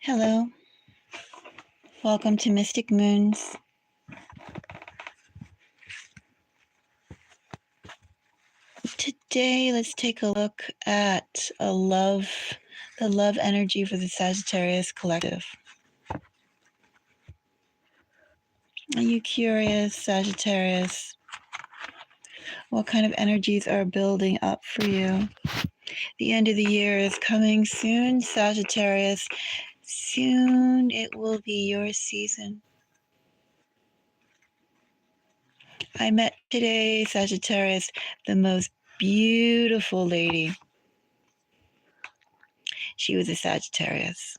Hello, welcome to Mystic Moons. Today, let's take a look at the love energy for the Sagittarius collective. Are you curious, Sagittarius? What kind of energies are building up for you? The end of the year is coming soon, Sagittarius. Soon it will be your season. I met today, Sagittarius, the most beautiful lady. She was a Sagittarius.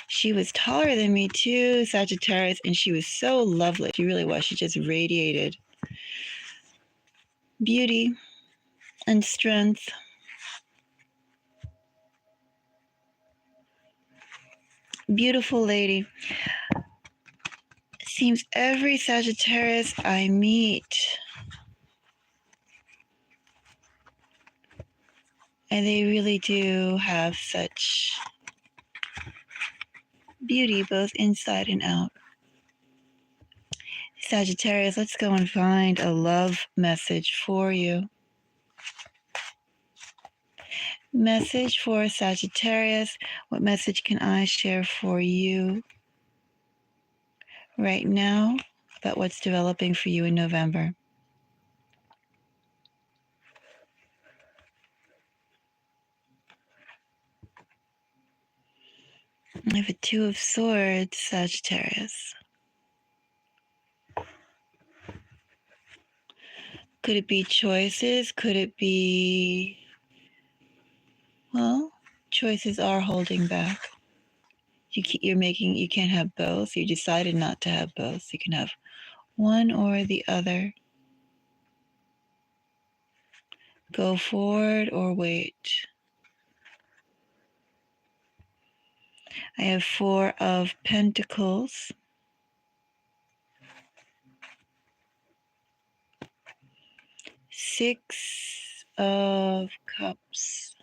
She was taller than me too, Sagittarius, and she was so lovely. She really was. She just radiated beauty and strength. Beautiful lady. Seems every Sagittarius I meet, and they really do have such beauty both inside and out. Sagittarius, let's go and find a love message for you. Message for Sagittarius. What message can I share for you right now about what's developing for you in November? I have a Two of Swords, Sagittarius. Could it be choices? Could it be, well, choices are holding back. You can't have both. You decided not to have both. You can have one or the other. Go forward or wait. I have Four of Pentacles. Six of Cups.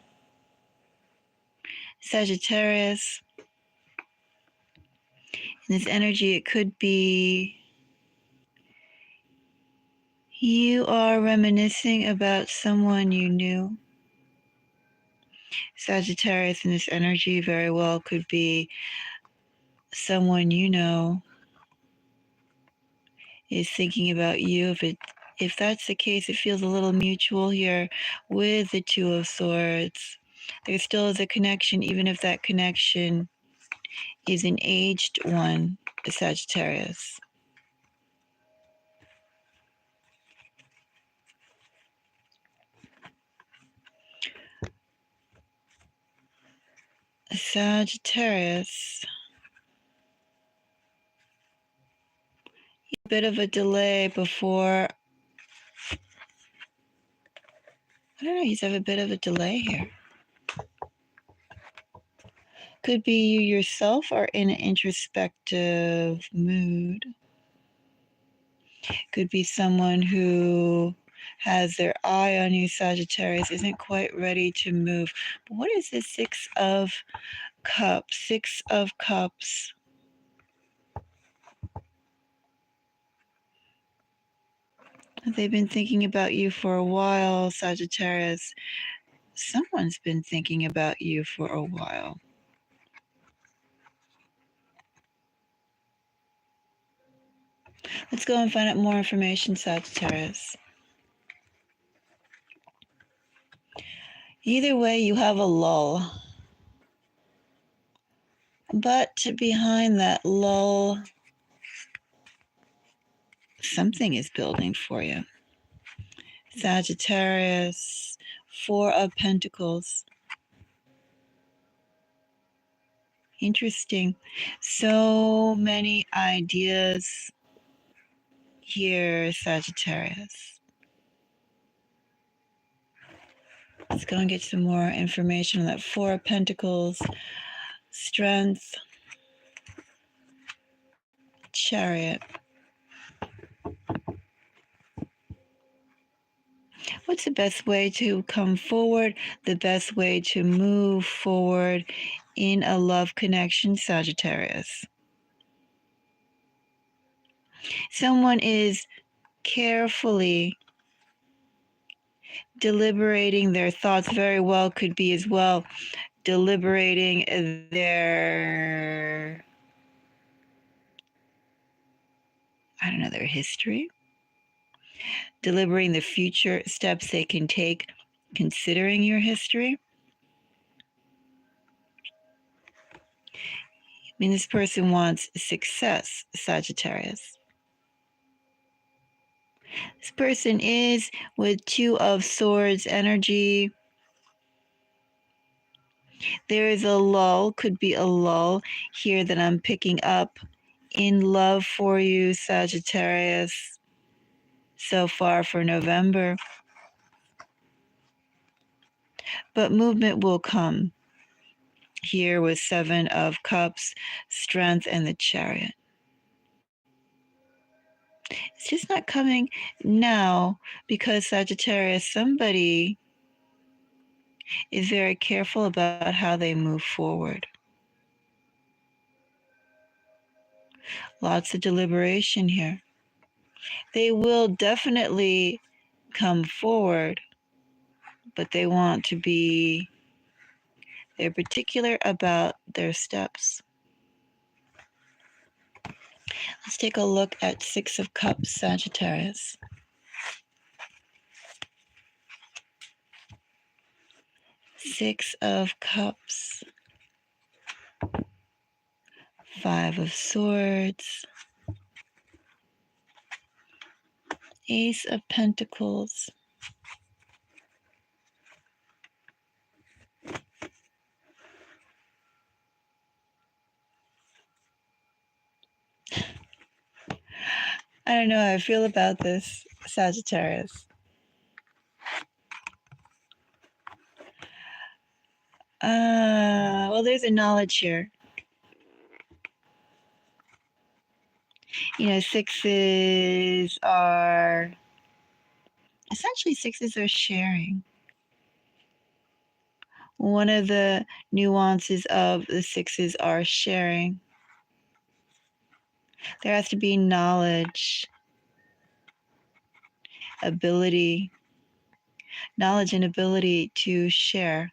Sagittarius. In this energy, it could be you are reminiscing about someone you knew. Sagittarius in this energy very well could be someone you know is thinking about you. If that's the case, it feels a little mutual here with the Two of Swords. There still is a connection, even if that connection is an aged one, the Sagittarius. Sagittarius. A bit of a delay before. I don't know, he's have a bit of a delay here. Could be you yourself are in an introspective mood. Could be someone who has their eye on you, Sagittarius, isn't quite ready to move. But what is this Six of Cups? Six of Cups. They've been thinking about you for a while, Sagittarius. Someone's been thinking about you for a while. Let's go and find out more information, Sagittarius. Either way, you have a lull. But behind that lull, something is building for you. Sagittarius, Four of Pentacles. Interesting. So many ideas here, Sagittarius. Let's go and get some more information on that Four of Pentacles. Strength. Chariot. What's the best way to come forward? The best way to move forward in a love connection, Sagittarius. Someone is carefully deliberating their thoughts. Very well could be as well deliberating their, their history, deliberating the future steps they can take considering your history. I mean, this person wants success, Sagittarius. This person is with Two of Swords energy. There is a lull, could be a lull here that I'm picking up in love for you, Sagittarius, so far for November. But movement will come here with Seven of Cups, Strength, and the Chariot. It's just not coming now because Sagittarius, somebody is very careful about how they move forward. Lots of deliberation here. They will definitely come forward, but they want to be, they're particular about their steps. Let's take a look at Six of Cups, Sagittarius. Six of Cups. Five of Swords. Ace of Pentacles. I don't know how I feel about this, Sagittarius. Well, there's a knowledge here. You know, sixes are sharing. One of the nuances of the sixes are sharing. There has to be knowledge, knowledge and ability to share.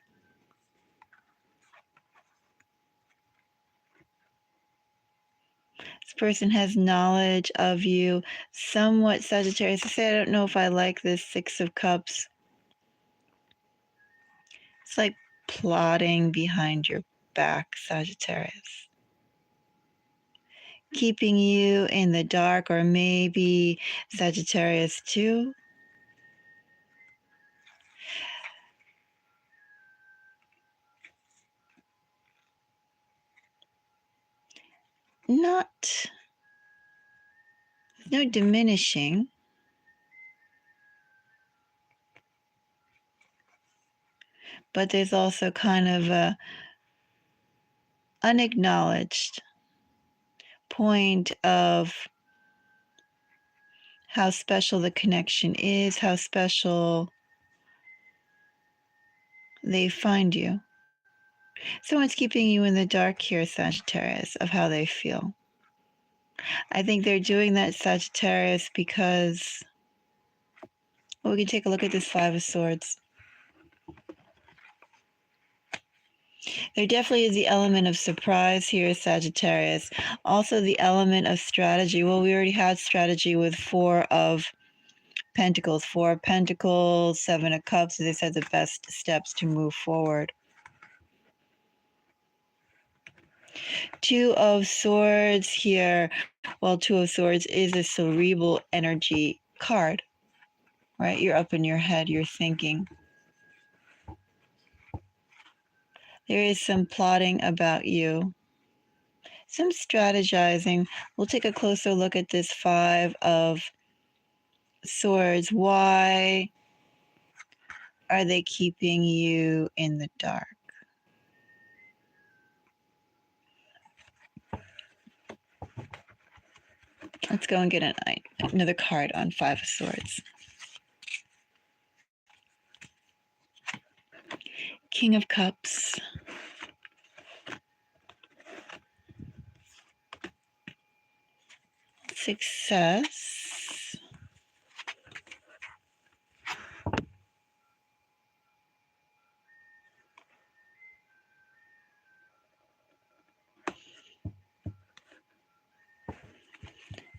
This person has knowledge of you somewhat, Sagittarius. I say I don't know if I like this Six of Cups. It's like plotting behind your back, Sagittarius. Keeping you in the dark, or maybe Sagittarius too. No diminishing, but there's also kind of a unacknowledged point of how special the connection is, how special they find you. Someone's keeping you in the dark here, Sagittarius, of how they feel. I think they're doing that, Sagittarius, because, well, we can take a look at this Five of Swords. There definitely is the element of surprise here, Sagittarius. Also the element of strategy. Well, we already had strategy with Four of Pentacles. Four of Pentacles, Seven of Cups. As I said, the best steps to move forward. Two of Swords here. Well, Two of Swords is a cerebral energy card, right? You're up in your head, you're thinking. There is some plotting about you, some strategizing. We'll take a closer look at this Five of Swords. Why are they keeping you in the dark? Let's go and get another card on Five of Swords. King of Cups. success.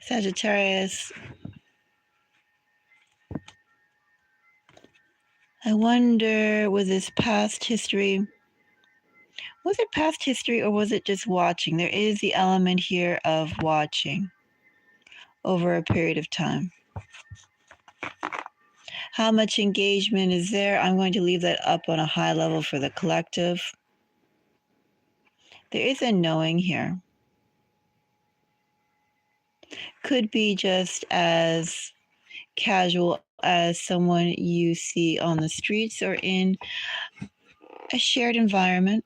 Sagittarius, I wonder, with this past history, was it past history or was it just watching? There is the element here of watching over a period of time. How much engagement is there? I'm going to leave that up on a high level for the collective. There is a knowing here. Could be just as casual as someone you see on the streets or in a shared environment.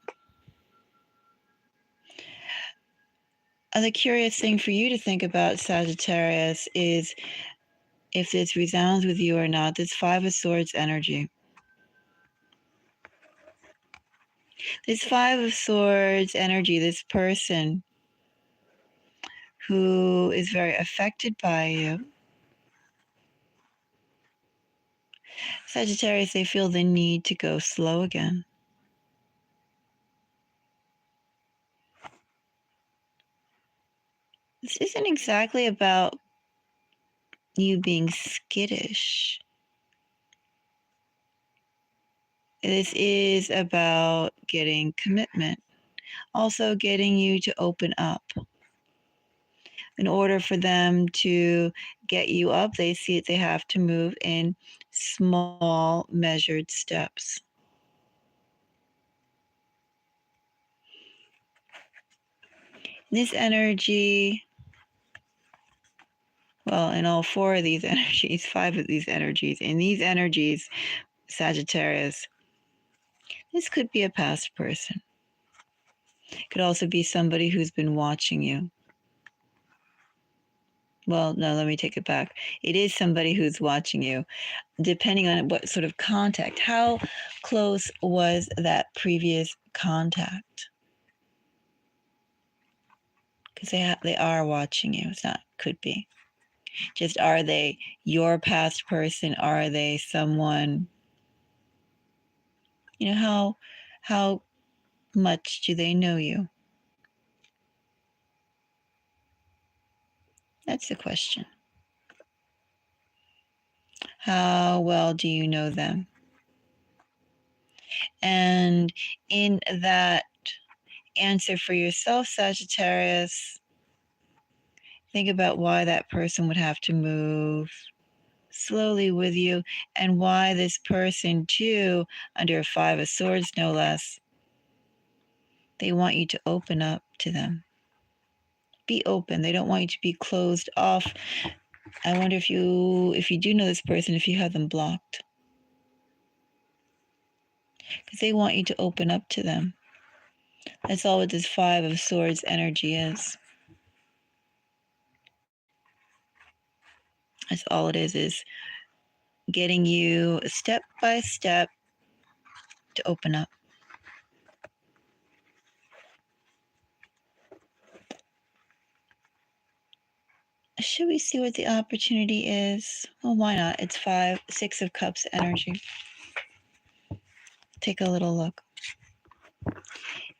The curious thing for you to think about, Sagittarius, is if this resounds with you or not, this Five of Swords energy. This Five of Swords energy, this person who is very affected by you. Sagittarius, they feel the need to go slow again. This isn't exactly about you being skittish. This is about getting commitment, also getting you to open up. In order for them to get you up, they see it, they have to move in small, measured steps. This energy, well, in all four of these energies, five of these energies, in these energies, Sagittarius, this could be a past person. It could also be somebody who's been watching you. Well, no, let me take it back. It is somebody who's watching you, depending on what sort of contact. How close was that previous contact? Because they are watching you. It's not could be. Just are they your past person? Are they someone? You know, how much do they know you? That's the question. How well do you know them? And in that answer for yourself, Sagittarius, think about why that person would have to move slowly with you and why this person, too, under a Five of Swords, no less, they want you to open up to them. Be open. They don't want you to be closed off. I wonder if you do know this person, if you have them blocked. Because they want you to open up to them. That's all what this Five of Swords energy is. That's all it is getting you step by step to open up. Should we see what the opportunity is? Well, why not? It's Six of Cups energy. Take a little look.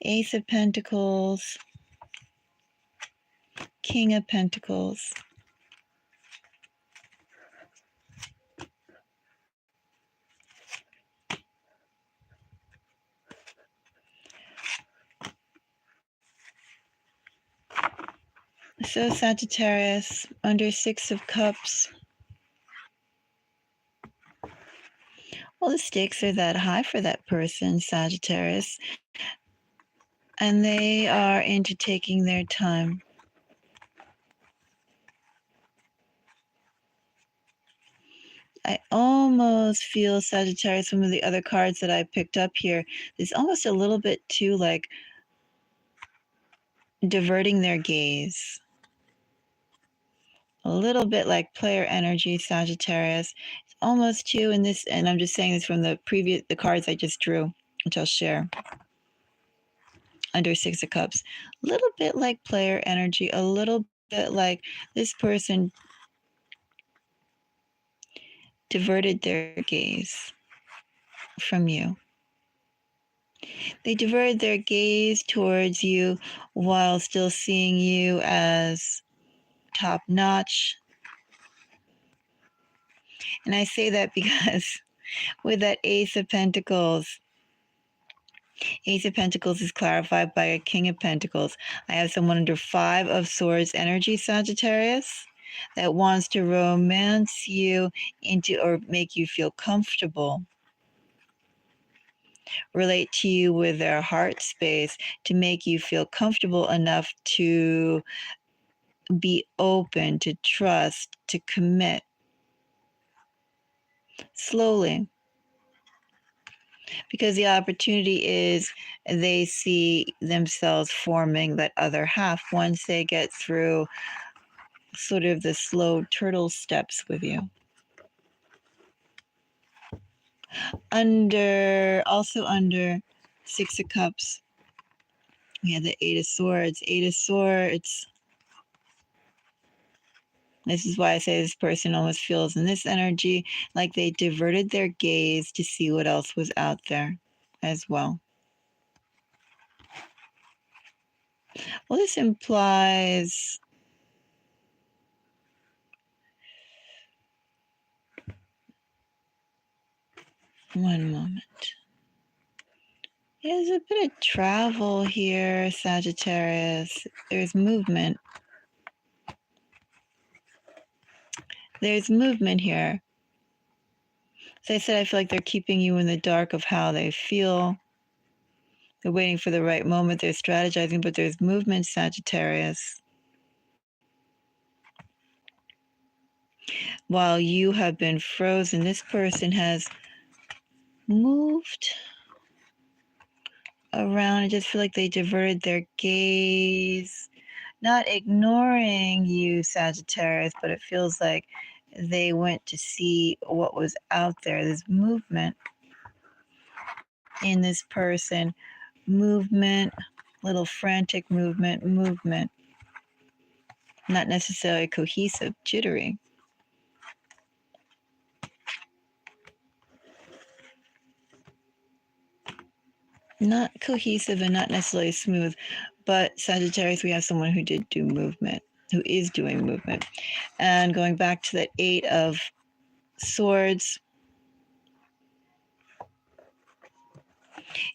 Ace of Pentacles, King of Pentacles. So Sagittarius, under Six of Cups. Well, the stakes are that high for that person, Sagittarius. And they are into taking their time. I almost feel, Sagittarius, some of the other cards that I picked up here, is almost a little bit too like diverting their gaze. A little bit like player energy, Sagittarius. It's almost too in this, and I'm just saying this from the cards I just drew, which I'll share. Under Six of Cups. A little bit like player energy, a little bit like this person diverted their gaze from you. They diverted their gaze towards you while still seeing you as top notch. And I say that because with that Ace of Pentacles is clarified by a King of Pentacles. I have someone under Five of Swords energy, Sagittarius, that wants to romance you into or make you feel comfortable. Relate to you with their heart space to make you feel comfortable enough to be open, to trust, to commit slowly. Because the opportunity is they see themselves forming that other half once they get through sort of the slow turtle steps with you. Also under Six of Cups, we have the Eight of Swords. Eight of Swords. This is why I say this person almost feels in this energy like they diverted their gaze to see what else was out there as well. Well, this implies one moment. There's a bit of travel here, Sagittarius. There's movement. There's movement here. As I said, I feel like they're keeping you in the dark of how they feel. They're waiting for the right moment. They're strategizing, but there's movement, Sagittarius. While you have been frozen, this person has moved around. I just feel like they diverted their gaze, not ignoring you, Sagittarius, but it feels like they went to see what was out there. There's movement in this person, movement, little frantic movement, not necessarily cohesive, jittery. Not cohesive and not necessarily smooth, but Sagittarius, we have someone who did do movement, who is doing movement. And going back to that Eight of Swords,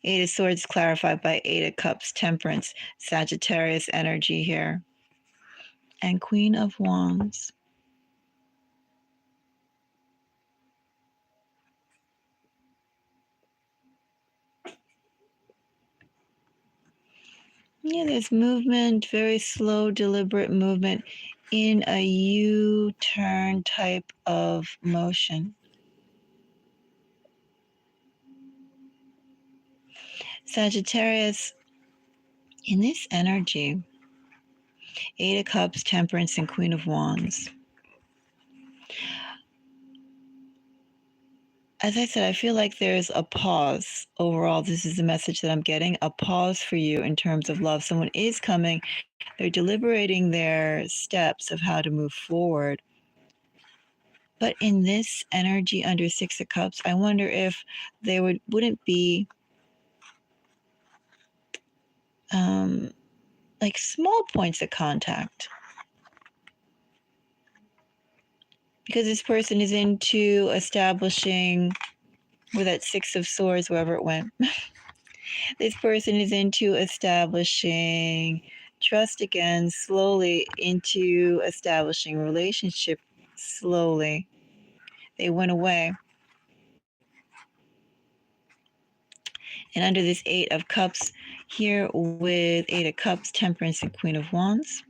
Eight of Swords clarified by Eight of Cups, Temperance, Sagittarius energy here. And Queen of Wands. Yeah, there's movement, very slow, deliberate movement in a U-turn type of motion. Sagittarius, in this energy, Eight of Cups, Temperance, and Queen of Wands. As I said, I feel like there's a pause. Overall, this is the message that I'm getting, a pause for you in terms of love. Someone is coming. They're deliberating their steps of how to move forward. But in this energy under Six of Cups, I wonder if there wouldn't be like small points of contact. Because this person is into establishing, with that Six of Swords, wherever it went, this person is into establishing trust again, slowly into establishing relationship, slowly. They went away. And under this Eight of Cups, here with Eight of Cups, Temperance, and Queen of Wands,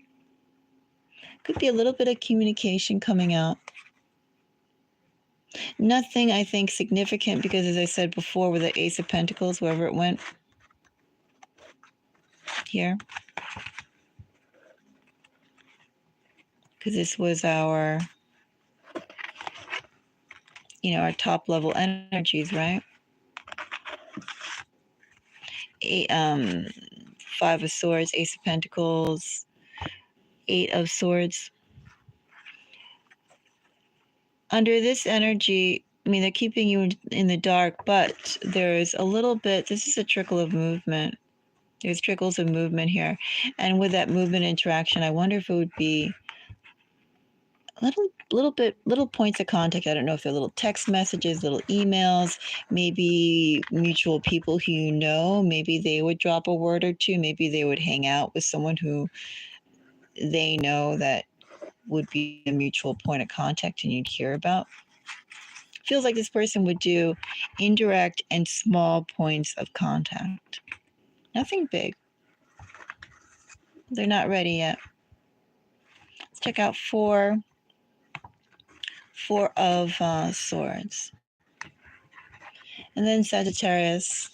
could be a little bit of communication coming out. Nothing, I think, significant because, as I said before, with the Ace of Pentacles, wherever it went, here, because this was our, our top level energies, right? Five of Swords, Ace of Pentacles, Eight of Swords. Under this energy, I mean, they're keeping you in the dark, but there's a little bit, this is a trickle of movement. There's trickles of movement here. And with that movement interaction, I wonder if it would be little points of contact. I don't know if they're little text messages, little emails, maybe mutual people who you know, maybe they would drop a word or two, maybe they would hang out with someone who they know that would be a mutual point of contact and you'd hear about. Feels like this person would do indirect and small points of contact. Nothing big. They're not ready yet. Let's check out Four of Swords. And then Sagittarius,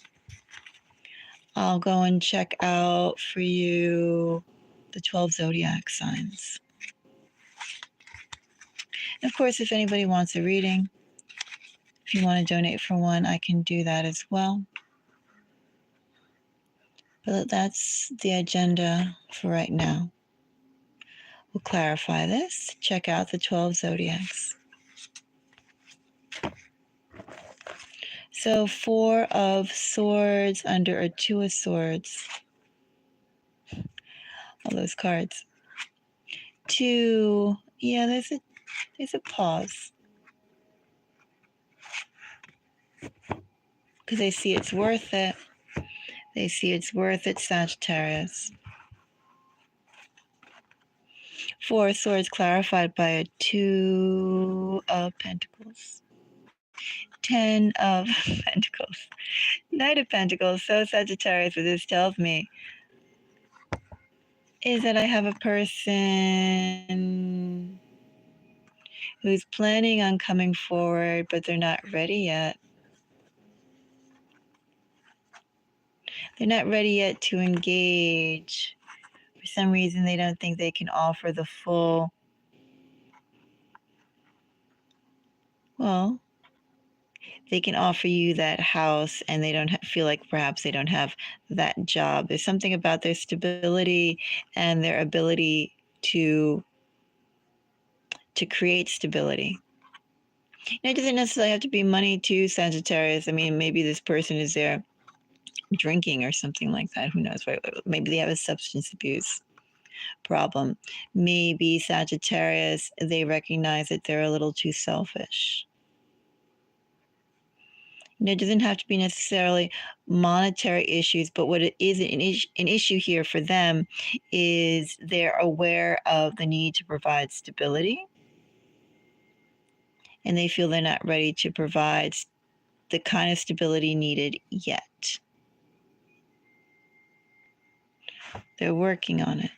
I'll go and check out for you the 12 zodiac signs. And of course, if anybody wants a reading, if you want to donate for one, I can do that as well. But that's the agenda for right now. We'll clarify this. Check out the 12 zodiacs. So 4 of Swords under a 2 of Swords. All those cards. 2, yeah, there's a pause. Because they see it's worth it. They see it's worth it, Sagittarius. 4 of Swords clarified by a 2 of Pentacles. 10 of Pentacles. Knight of Pentacles. So Sagittarius, what this tells me is that I have a person who's planning on coming forward, but they're not ready yet. They're not ready yet to engage. For some reason, they don't think they can offer the full, well, they can offer you that house and they don't feel like perhaps they don't have that job. There's something about their stability and their ability to create stability. Now, it doesn't necessarily have to be money too, Sagittarius. I mean, maybe this person is there drinking or something like that. Who knows? Maybe they have a substance abuse problem. Maybe Sagittarius, they recognize that they're a little too selfish. It doesn't have to be necessarily monetary issues, but what it is an issue here for them is they're aware of the need to provide stability, and they feel they're not ready to provide the kind of stability needed yet. They're working on it.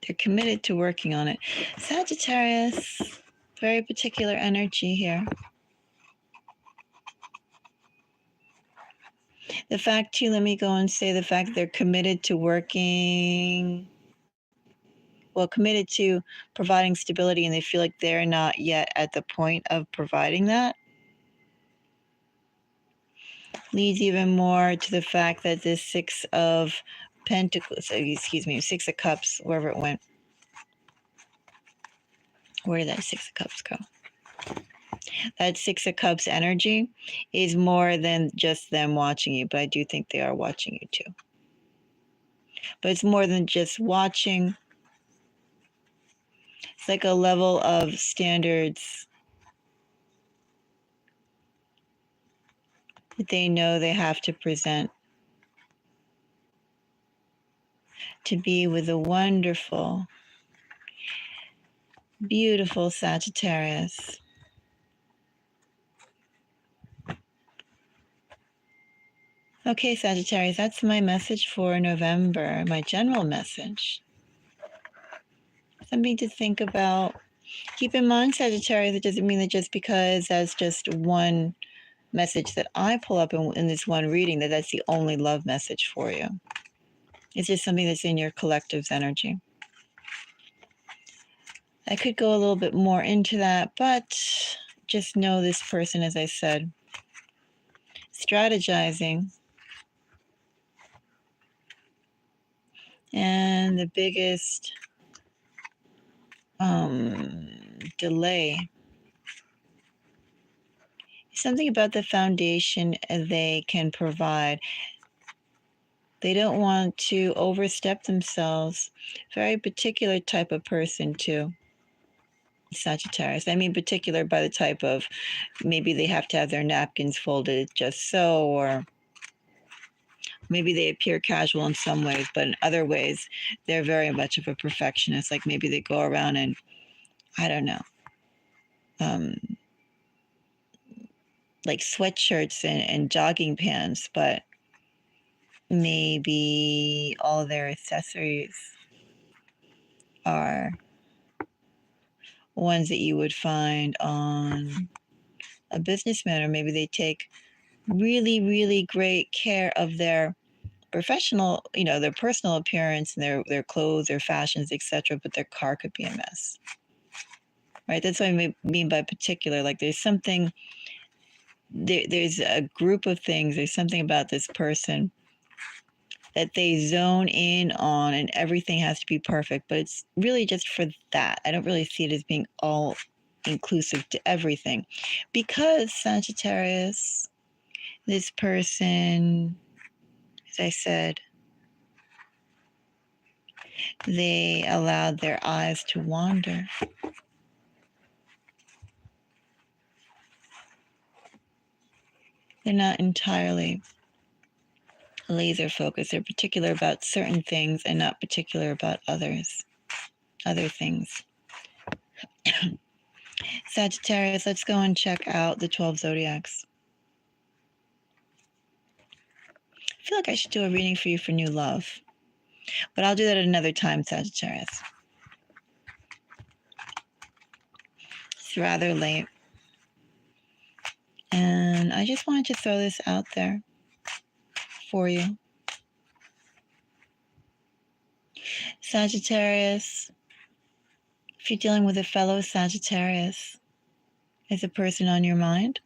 They're committed to working on it. Sagittarius, very particular energy here. The fact too, let me go and say the fact that they're committed to working, well, committed to providing stability, and they feel like they're not yet at the point of providing that, leads even more to the fact that this 6 of Pentacles, 6 of Cups, wherever it went. Where did that 6 of Cups go? That 6 of Cups energy is more than just them watching you, but I do think they are watching you too. But it's more than just watching. It's like a level of standards that they know they have to present to be with a wonderful, beautiful Sagittarius. Okay, Sagittarius, that's my message for November, my general message. Something to think about. Keep in mind, Sagittarius, it doesn't mean that just because that's just one message that I pull up in this one reading, that's the only love message for you. It's just something that's in your collective's energy. I could go a little bit more into that, but just know this person, as I said, strategizing. And the biggest delay, something about the foundation they can provide. They don't want to overstep themselves. Very particular type of person too, Sagittarius. I mean particular by the type of, maybe they have to have their napkins folded just so, or maybe they appear casual in some ways, but in other ways they're very much of a perfectionist. Like maybe they go around and, I don't know, like sweatshirts and jogging pants, but maybe all their accessories are ones that you would find on a businessman, or maybe they take really, really great care of their professional, their personal appearance and their clothes, their fashions, etc. But their car could be a mess, right? That's what I mean by particular. Like there's something, there's a group of things. There's something about this person that they zone in on, and everything has to be perfect. But it's really just for that. I don't really see it as being all inclusive to everything, because Sagittarius, this person, as I said, they allowed their eyes to wander. They're not entirely laser focused. They're particular about certain things and not particular about other things. Sagittarius, let's go and check out the 12 zodiacs. I feel like I should do a reading for you for new love, but I'll do that at another time, Sagittarius. It's rather late, and I just wanted to throw this out there for you. Sagittarius, if you're dealing with a fellow Sagittarius, is a person on your mind?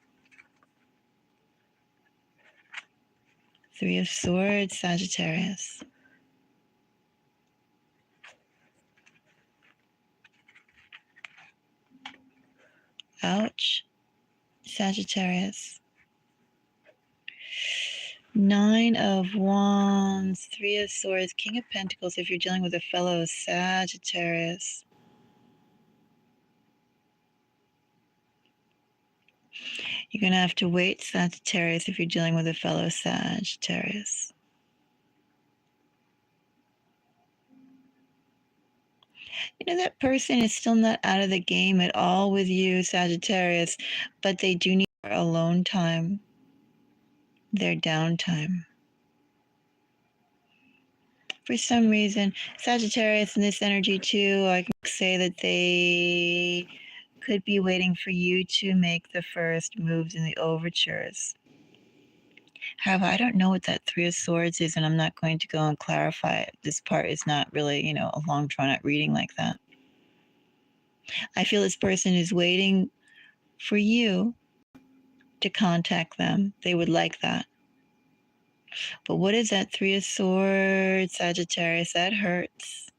Three of Swords, Sagittarius. Ouch, Sagittarius. Nine of Wands, Three of Swords, King of Pentacles if you're dealing with a fellow Sagittarius. You're going to have to wait, Sagittarius, if you're dealing with a fellow Sagittarius. That person is still not out of the game at all with you, Sagittarius, but they do need their alone time, their downtime. For some reason, Sagittarius in this energy too, I can say that they could be waiting for you to make the first moves in the overtures. However, I don't know what that Three of Swords is, and I'm not going to go and clarify it. This part is not really, a long drawn out reading like that. I feel this person is waiting for you to contact them. They would like that. But what is that Three of Swords, Sagittarius? That hurts.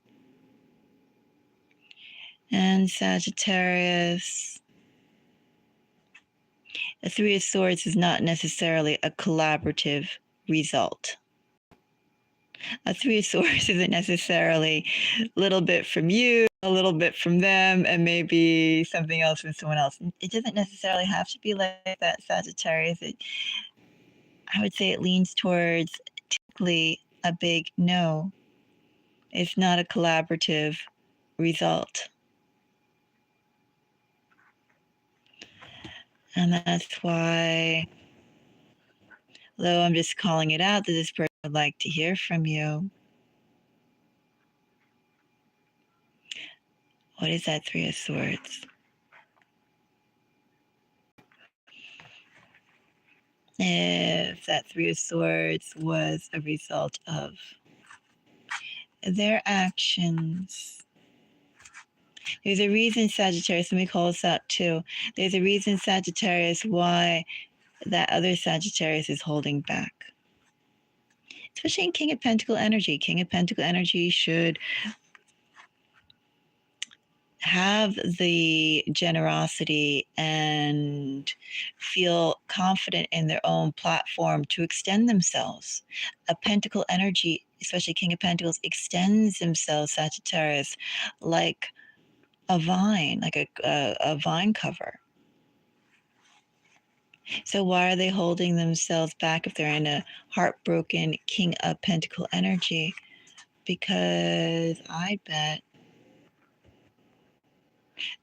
And Sagittarius, a Three of Swords is not necessarily a collaborative result. A Three of Swords isn't necessarily a little bit from you, a little bit from them, and maybe something else from someone else. It doesn't necessarily have to be like that, Sagittarius. I would say it leans towards typically a big no. It's not a collaborative result. And that's why, though I'm just calling it out, that this person would like to hear from you. What is that Three of Swords? If that Three of Swords was a result of their actions, there's a reason, Sagittarius, let me call this out too. There's a reason, Sagittarius, why that other Sagittarius is holding back. Especially in King of Pentacle energy. King of Pentacle energy should have the generosity and feel confident in their own platform to extend themselves. A Pentacle energy, especially King of Pentacles, extends themselves, Sagittarius, like a vine, like a vine cover. So why are they holding themselves back if they're in a heartbroken King of Pentacle energy? Because I bet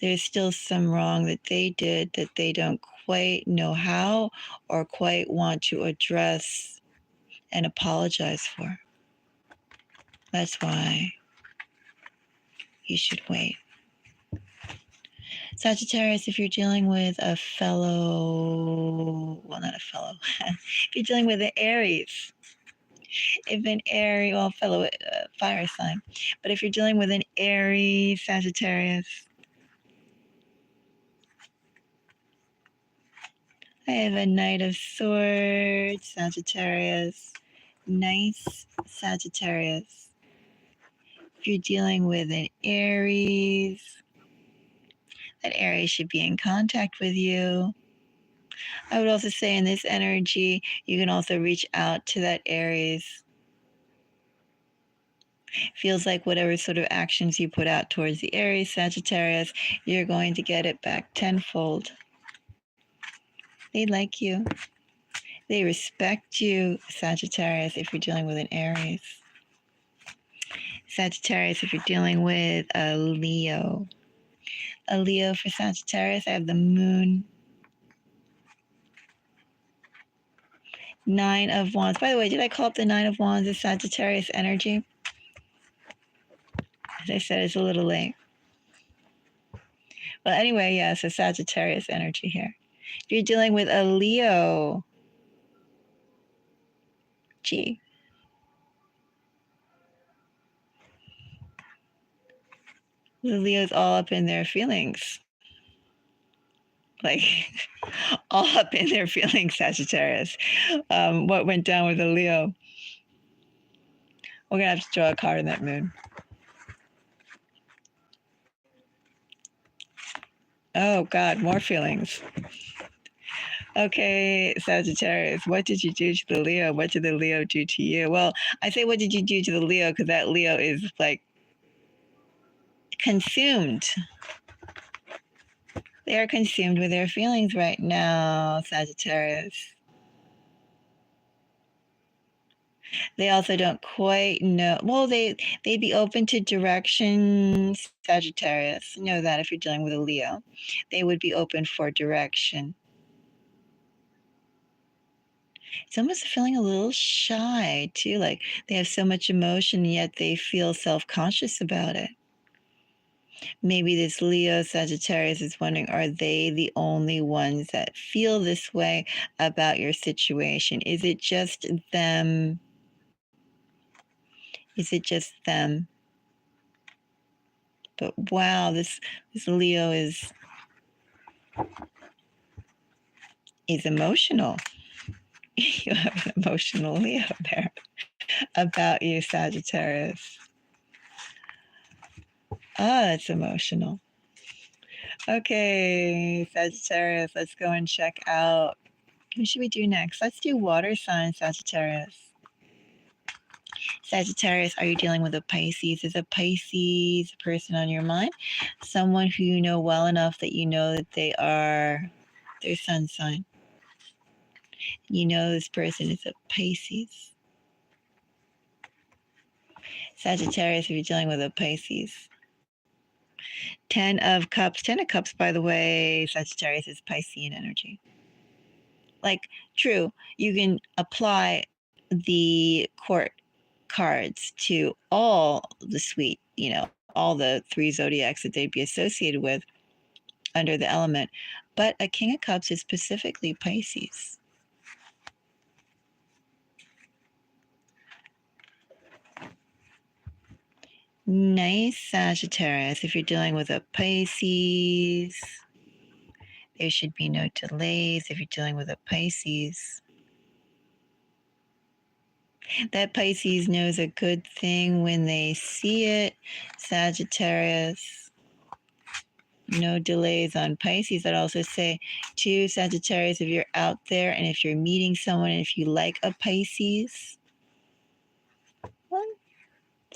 there's still some wrong that they did that they don't quite know how or quite want to address and apologize for. That's why you should wait. Sagittarius, if you're dealing with a fellow, well, not a fellow, if you're dealing with an Aries, if an Aries, well, fellow fire sign, but if you're dealing with an Aries Sagittarius, I have a Knight of Swords, Sagittarius, nice Sagittarius. If you're dealing with an Aries, that Aries should be in contact with you. I would also say in this energy, you can also reach out to that Aries. Feels like whatever sort of actions you put out towards the Aries, Sagittarius, you're going to get it back tenfold. They like you. They respect you, Sagittarius, if you're dealing with an Aries. Sagittarius, if you're dealing with a Leo. A Leo for Sagittarius, I have the Moon. Nine of Wands. By the way, did I call up the Nine of Wands as Sagittarius energy? As I said, it's a little late. Well, anyway, yeah, so Sagittarius energy here. If you're dealing with a Leo, gee. The Leo's all up in their feelings. Like, all up in their feelings, Sagittarius. What went down with the Leo? We're going to have to draw a card in that moon. Oh, God, more feelings. Okay, Sagittarius, what did you do to the Leo? What did the Leo do to you? Well, I say, what did you do to the Leo? Because that Leo is like consumed. They are consumed with their feelings right now, Sagittarius. They also don't quite know. Well, they'd be open to direction, Sagittarius. You know that if you're dealing with a Leo, they would be open for direction. It's almost feeling a little shy too, like they have so much emotion, yet they feel self-conscious about it. Maybe this Leo Sagittarius is wondering, are they the only ones that feel this way about your situation? Is it just them? Is it just them? But wow, this Leo is emotional. You have an emotional Leo there about you, Sagittarius. Ah, that's emotional. Okay, Sagittarius, let's go and check out. Who should we do next? Let's do water sign, Sagittarius. Sagittarius, are you dealing with a Pisces? Is a Pisces a person on your mind? Someone who you know well enough that you know that they are their sun sign. You know this person is a Pisces. Sagittarius, if you're dealing with a Pisces. 10 of Cups. 10 of Cups, by the way, Sagittarius is Piscean energy. Like, true, you can apply the court cards to all the suite, all the 3 zodiacs that they'd be associated with under the element. But a King of Cups is specifically Pisces. Nice Sagittarius if you're dealing with a Pisces. There should be no delays if you're dealing with a Pisces. That Pisces knows a good thing when they see it, Sagittarius. No delays on Pisces. I'd also say to Sagittarius, if you're out there and if you're meeting someone and if you like a Pisces, well,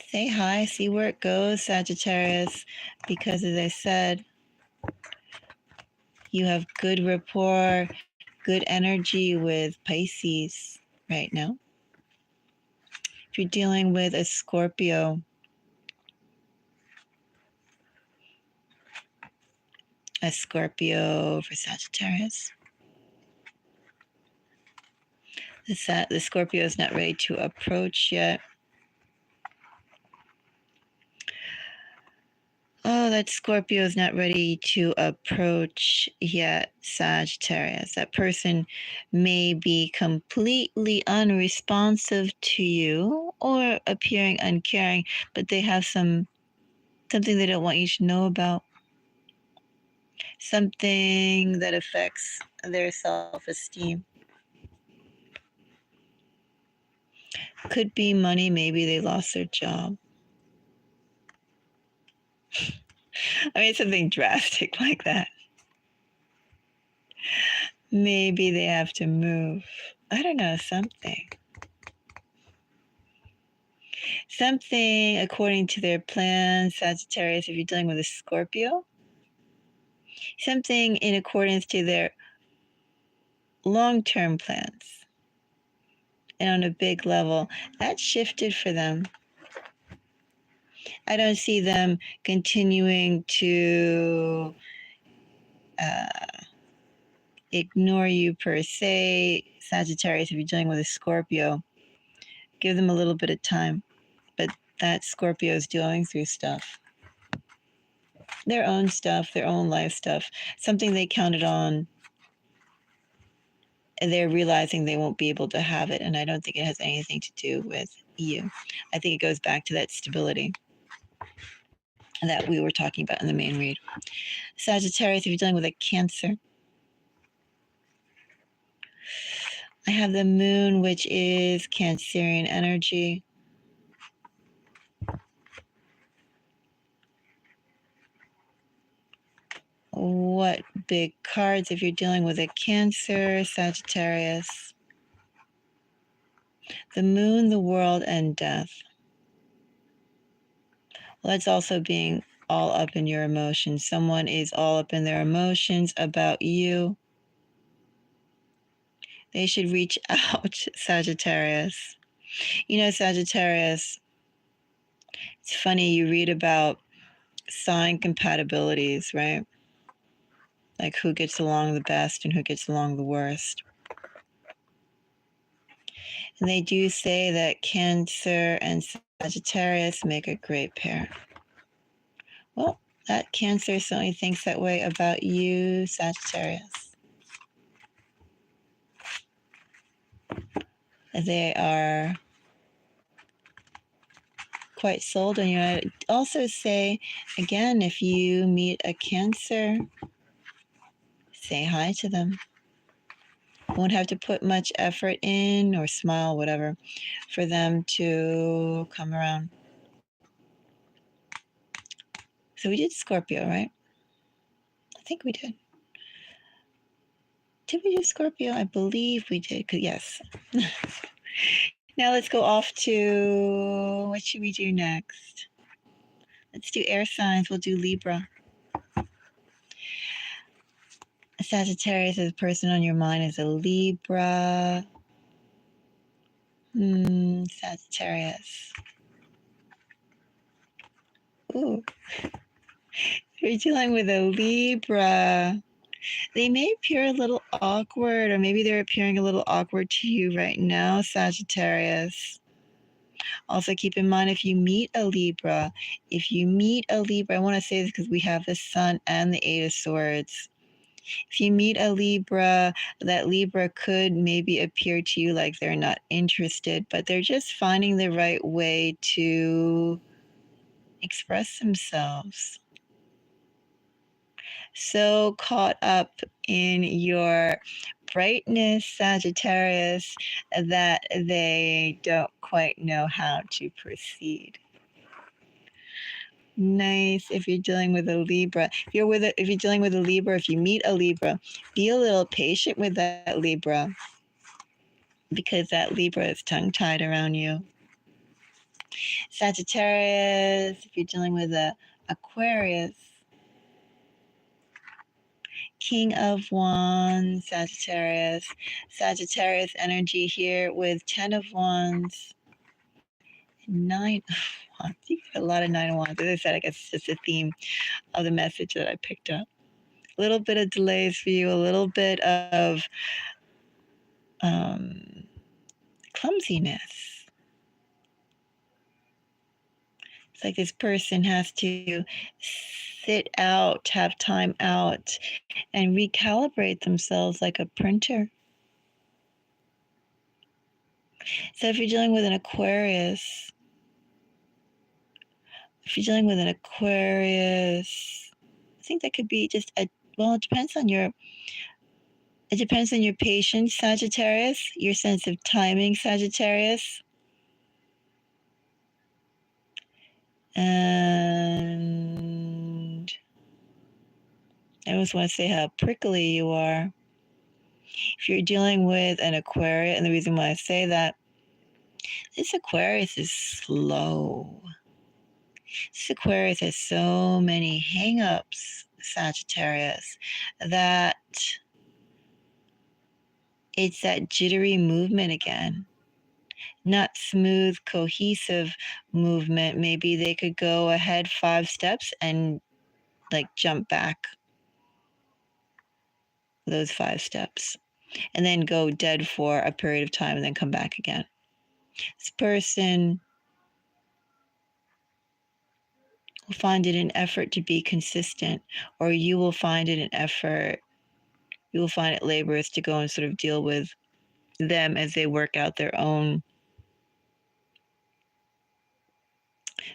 say hi, see where it goes, Sagittarius, because as I said, you have good rapport, good energy with Pisces right now. If you're dealing with a Scorpio, for Sagittarius. The Scorpio is not ready to approach yet. Oh, that Scorpio is not ready to approach yet, Sagittarius. That person may be completely unresponsive to you or appearing uncaring, but they have something they don't want you to know about. Something that affects their self-esteem. Could be money, maybe they lost their job. I mean, something drastic like that. Maybe they have to move. I don't know, something. Something according to their plans, Sagittarius, if you're dealing with a Scorpio. Something in accordance to their long-term plans. And on a big level, that shifted for them. I don't see them continuing to ignore you per se. Sagittarius, if you're dealing with a Scorpio, give them a little bit of time. But that Scorpio is going through stuff. Their own stuff, their own life stuff. Something they counted on. And they're realizing they won't be able to have it. And I don't think it has anything to do with you. I think it goes back to that stability that we were talking about in the main read. Sagittarius, if you're dealing with a Cancer, I have the moon, which is Cancerian energy. What big cards if you're dealing with a Cancer, Sagittarius? The moon, the world, and death. Well, that's also being all up in your emotions. Someone is all up in their emotions about you. They should reach out, Sagittarius. You know, Sagittarius, it's funny, you read about sign compatibilities, right? Like who gets along the best and who gets along the worst. And they do say that Cancer and Sagittarius make a great pair. Well, that Cancer certainly thinks that way about you, Sagittarius. They are quite sold on you. I also say, again, if you meet a Cancer, say hi to them. Won't have to put much effort in or smile, whatever, for them to come around. So we did Scorpio, right? I think we did. Did we do Scorpio? I believe we did. Yes. Now let's go off to, what should we do next? Let's do air signs. We'll do Libra. Sagittarius, as a person on your mind, is a Libra. Sagittarius. Ooh. You're dealing with a Libra. They may appear a little awkward, or maybe they're appearing a little awkward to you right now, Sagittarius. Also, keep in mind if you meet a Libra, I want to say this because we have the Sun and the Eight of Swords. If you meet a Libra, that Libra could maybe appear to you like they're not interested, but they're just finding the right way to express themselves. so caught up in your brightness, Sagittarius, that they don't quite know how to proceed. Nice. If you're dealing with a Libra, if you're dealing with a Libra, if you meet a Libra, be a little patient with that Libra, because that Libra is tongue-tied around you. Sagittarius, if you're dealing with a Aquarius, King of Wands, Sagittarius. Sagittarius energy here with 10 of Wands, 9 of Wands. You get a lot of 9 of Wands. As I said, I guess it's just a theme of the message that I picked up. A little bit of delays for you, a little bit of clumsiness. It's like this person has to sit out, have time out, and recalibrate themselves like a printer. So if you're dealing with an Aquarius, I think that could be just it depends on your patience, Sagittarius, your sense of timing, Sagittarius. And I always want to say how prickly you are. If you're dealing with an Aquarius, and the reason why I say that, this Aquarius is slow. This Aquarius has so many hang-ups, Sagittarius, that it's that jittery movement again. Not smooth, cohesive movement. Maybe they could go ahead 5 steps and like jump back those 5 steps, and then go dead for a period of time and then come back again. This person will find it an effort to be consistent, or you will find it laborious to go and sort of deal with them as they work out their own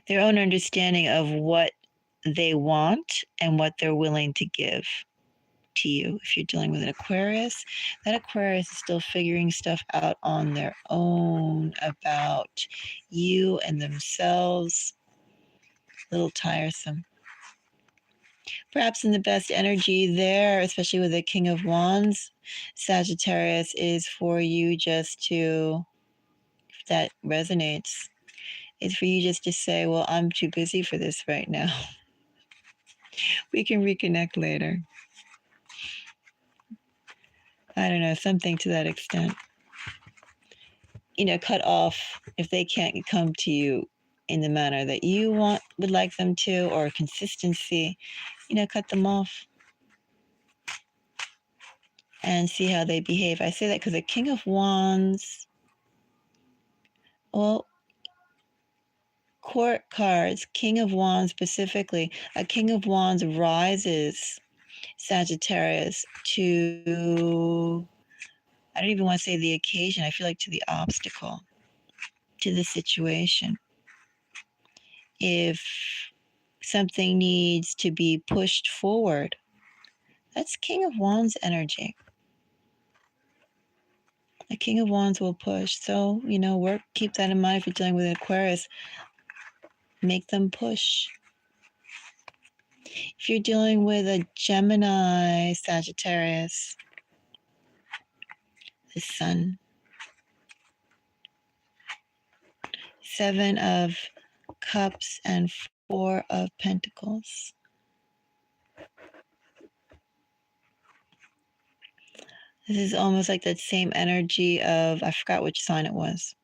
understanding of what they want and what they're willing to give to you. If you're dealing with an Aquarius, that Aquarius is still figuring stuff out on their own about you and themselves. A little tiresome. Perhaps in the best energy there, especially with the King of Wands, Sagittarius, is for you just to, if that resonates, it's for you just to say, well, I'm too busy for this right now. We can reconnect later. I don't know, something to that extent. Cut off if they can't come to you in the manner that you would like them to, or consistency, cut them off and see how they behave. I say that because the King of Wands, well, court cards, King of Wands specifically, a King of Wands rises Sagittarius to, I don't even want to say the occasion, I feel like to the obstacle, to the situation. If something needs to be pushed forward, that's King of Wands energy. The King of Wands will push. So, keep that in mind if you're dealing with an Aquarius. Make them push. If you're dealing with a Gemini, Sagittarius, the Sun, 7 of Cups and 4 of Pentacles. This is almost like that same energy of, I forgot which sign it was,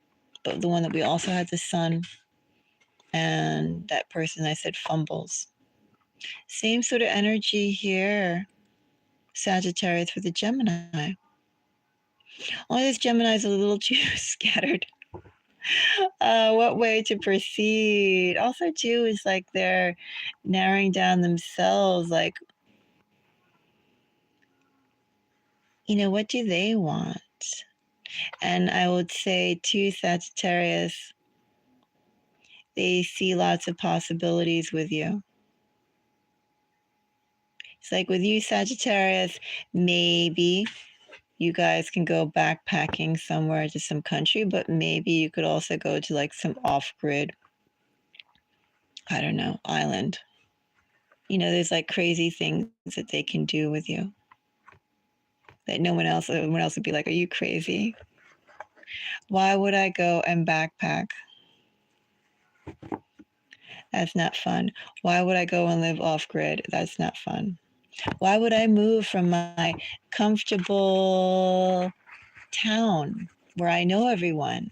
but the one that we also had the Sun, and that person I said fumbles. Same sort of energy here, Sagittarius, for the Gemini. Only this Gemini is a little too scattered. What way to proceed? Also, too, is like they're narrowing down themselves, like, what do they want? And I would say, too, Sagittarius, they see lots of possibilities with you. It's like with you, Sagittarius, maybe you guys can go backpacking somewhere to some country, but maybe you could also go to like some off grid, I don't know, island. You know, there's like crazy things that they can do with you that no one else would be like, are you crazy? Why would I go and backpack? That's not fun. Why would I go and live off grid? That's not fun. Why would I move from my comfortable town where I know everyone?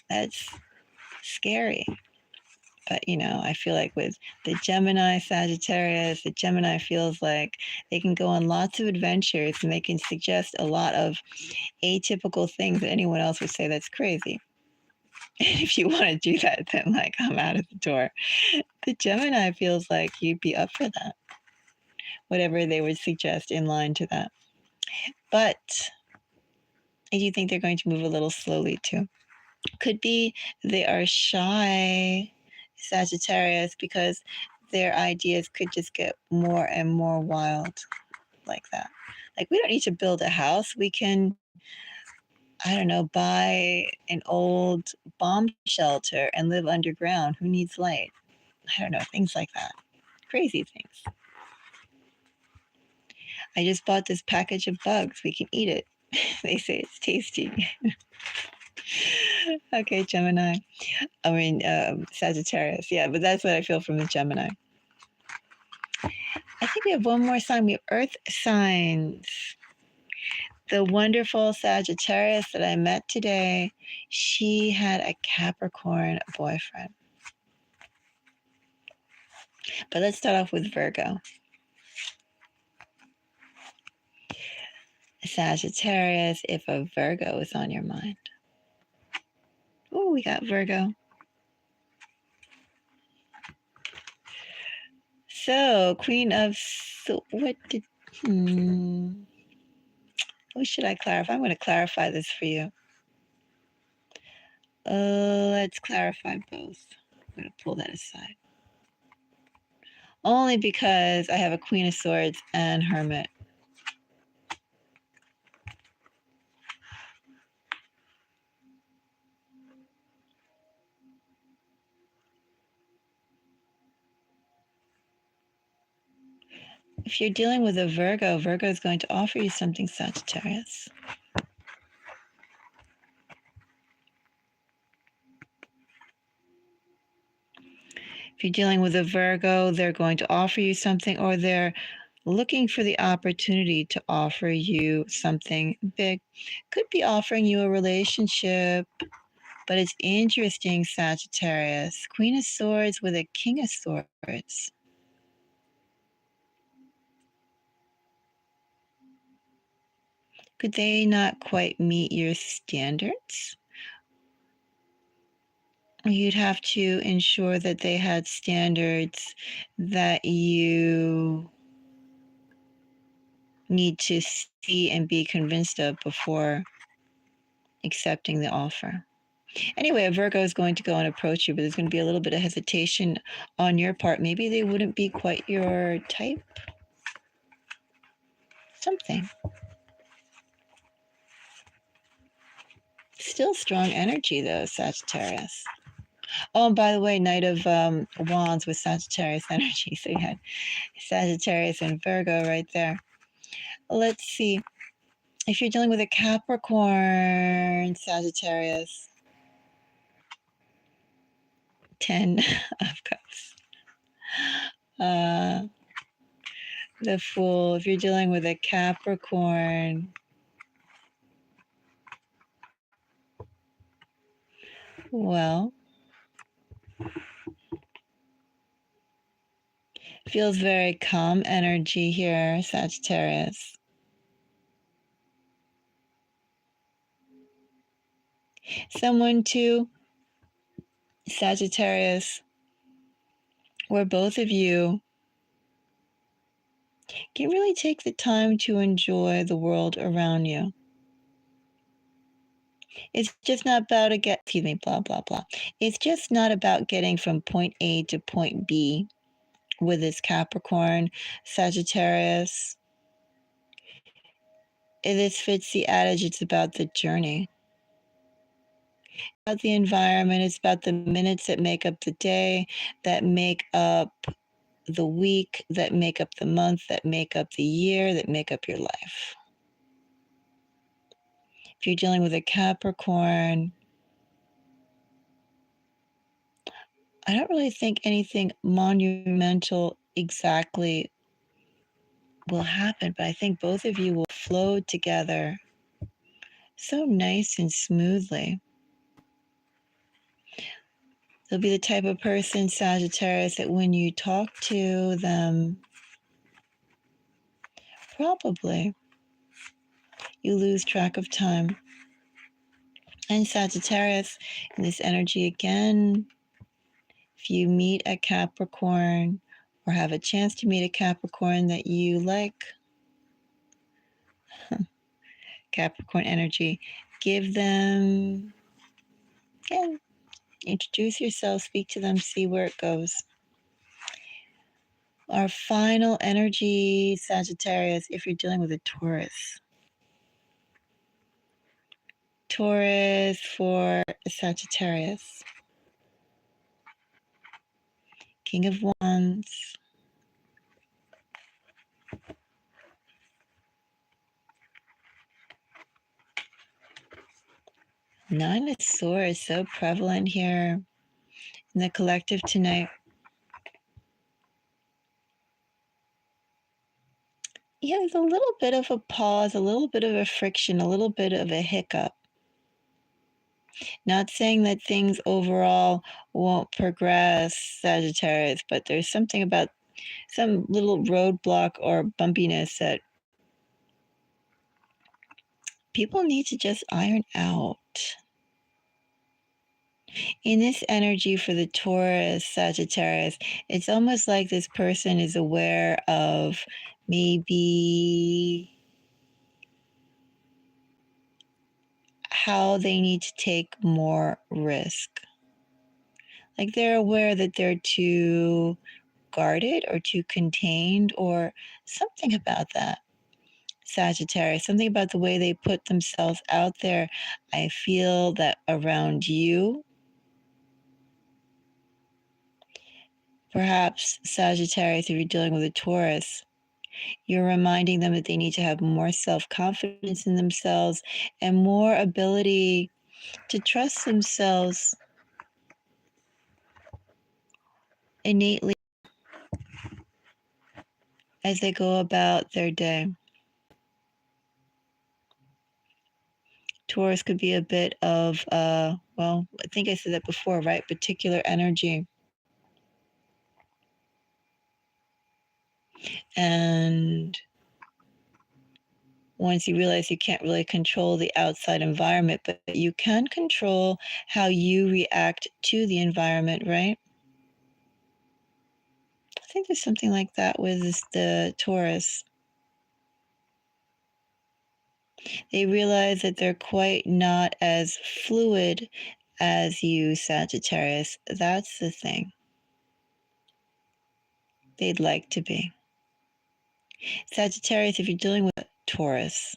That's scary. But, you know, I feel like with the Gemini, Sagittarius, the Gemini feels like they can go on lots of adventures and they can suggest a lot of atypical things that anyone else would say that's crazy. And if you want to do that, then like I'm out of the door. The Gemini feels like you'd be up for that, whatever they would suggest in line to that. But I do think they're going to move a little slowly too. Could be they are shy, Sagittarius, because their ideas could just get more and more wild like that. Like, we don't need to build a house. We can, I don't know, buy an old bomb shelter and live underground. Who needs light? I don't know, things like that. Crazy things. I just bought this package of bugs. We can eat it. They say it's tasty. Okay, Gemini. I mean, Sagittarius. Yeah, but that's what I feel from the Gemini. I think we have one more sign. We have Earth signs. The wonderful Sagittarius that I met today, she had a Capricorn boyfriend. But let's start off with Virgo. Sagittarius, if a Virgo is on your mind. Oh, we got Virgo. So, Queen of what did what should I clarify? I'm going to clarify this for you. Let's clarify both. I'm going to pull that aside. Only because I have a Queen of Swords and Hermit. If you're dealing with a Virgo, Virgo is going to offer you something, Sagittarius. If you're dealing with a Virgo, they're going to offer you something, or they're looking for the opportunity to offer you something big. Could be offering you a relationship, but it's interesting, Sagittarius. Queen of Swords with a King of Swords. Could they not quite meet your standards? You'd have to ensure that they had standards that you need to see and be convinced of before accepting the offer. Anyway, a Virgo is going to go and approach you, but there's going to be a little bit of hesitation on your part. Maybe they wouldn't be quite your type. Something. Still strong energy, though, Sagittarius. Oh, and by the way, Knight of Wands with Sagittarius energy. So you had Sagittarius and Virgo right there. Let's see. If you're dealing with a Capricorn, Sagittarius, 10 of Cups. The Fool. If you're dealing with a Capricorn, well, feels very calm energy here, Sagittarius. Someone too, Sagittarius, where both of you can really take the time to enjoy the world around you. It's just not about blah, blah, blah. It's just not about getting from point A to point B with this Capricorn, Sagittarius. This fits the adage, it's about the journey. About the environment, it's about the minutes that make up the day, that make up the week, that make up the month, that make up the year, that make up your life. If you're dealing with a Capricorn, I don't really think anything monumental exactly will happen, but I think both of you will flow together so nice and smoothly. They'll be the type of person, Sagittarius, that when you talk to them, probably you lose track of time. And Sagittarius, in this energy again, if you meet a Capricorn or have a chance to meet a Capricorn that you like, Capricorn energy, give them, again, introduce yourself, speak to them, see where it goes. Our final energy, Sagittarius, if you're dealing with a Taurus. Taurus for Sagittarius. King of Wands. Nine of Swords, so prevalent here in the collective tonight. Yeah, there's a little bit of a pause, a little bit of a friction, a little bit of a hiccup. Not saying that things overall won't progress, Sagittarius, but there's something about some little roadblock or bumpiness that people need to just iron out. In this energy for the Taurus, Sagittarius, it's almost like this person is aware of maybe how they need to take more risk. Like they're aware that they're too guarded or too contained or something about that. Sagittarius, something about the way they put themselves out there. I feel that around you, perhaps Sagittarius, if you're dealing with a Taurus, you're reminding them that they need to have more self-confidence in themselves and more ability to trust themselves innately as they go about their day. Taurus could be a bit of, well, I think I said that before, right? Particular energy. And once you realize you can't really control the outside environment, but you can control how you react to the environment, right? I think there's something like that with the Taurus. They realize that they're quite not as fluid as you, Sagittarius. That's the thing. They'd like to be. Sagittarius, if you're dealing with Taurus,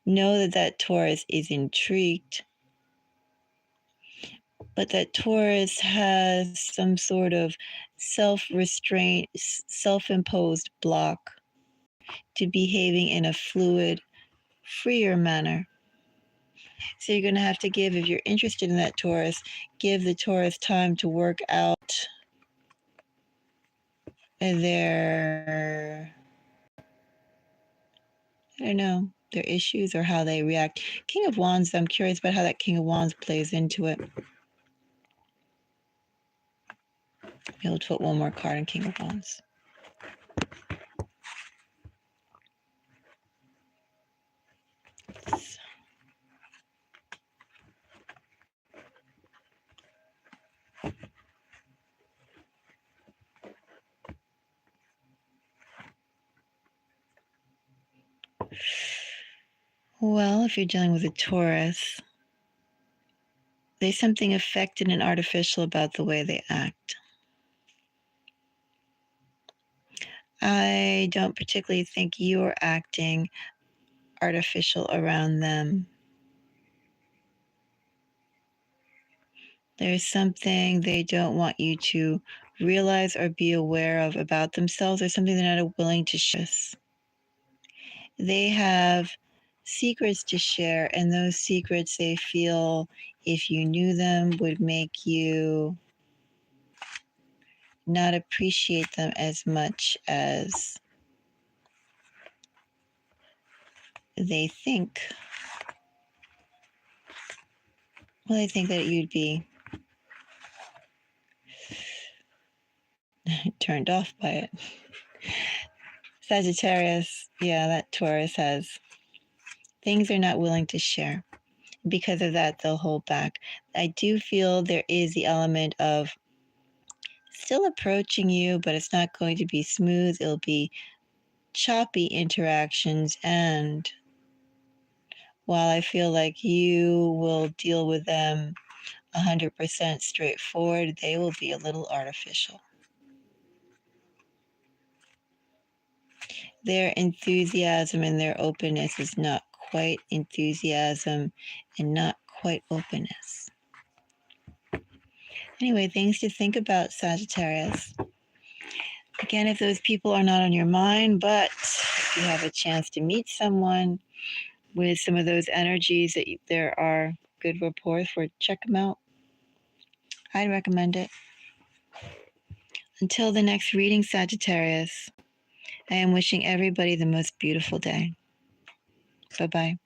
know that that Taurus is intrigued, but that Taurus has some sort of self-restraint, self-imposed block to behaving in a fluid, freer manner. So you're going to have to give, if you're interested in that Taurus, give the Taurus time to work out their, I don't know, their issues or how they react. King of Wands, I'm curious about how that King of Wands plays into it. Maybe to put one more card in King of Wands. Well, if you're dealing with a Taurus, there's something affected and artificial about the way they act. I don't particularly think you're acting artificial around them. There's something they don't want you to realize or be aware of about themselves, or something they're not willing to share. They have secrets to share, and those secrets they feel, if you knew them, would make you not appreciate them as much as they think. Well, they think that you'd be turned off by it. Sagittarius, yeah, that Taurus has things they're not willing to share. Because of that, they'll hold back. I do feel there is the element of still approaching you, but it's not going to be smooth. It'll be choppy interactions. And while I feel like you will deal with them 100% straightforward, they will be a little artificial. Their enthusiasm and their openness is not quite enthusiasm and not quite openness. Anyway, things to think about, Sagittarius. Again, if those people are not on your mind, but if you have a chance to meet someone with some of those energies that there are good rapport for, check them out. I'd recommend it. Until the next reading, Sagittarius, I am wishing everybody the most beautiful day. Bye-bye.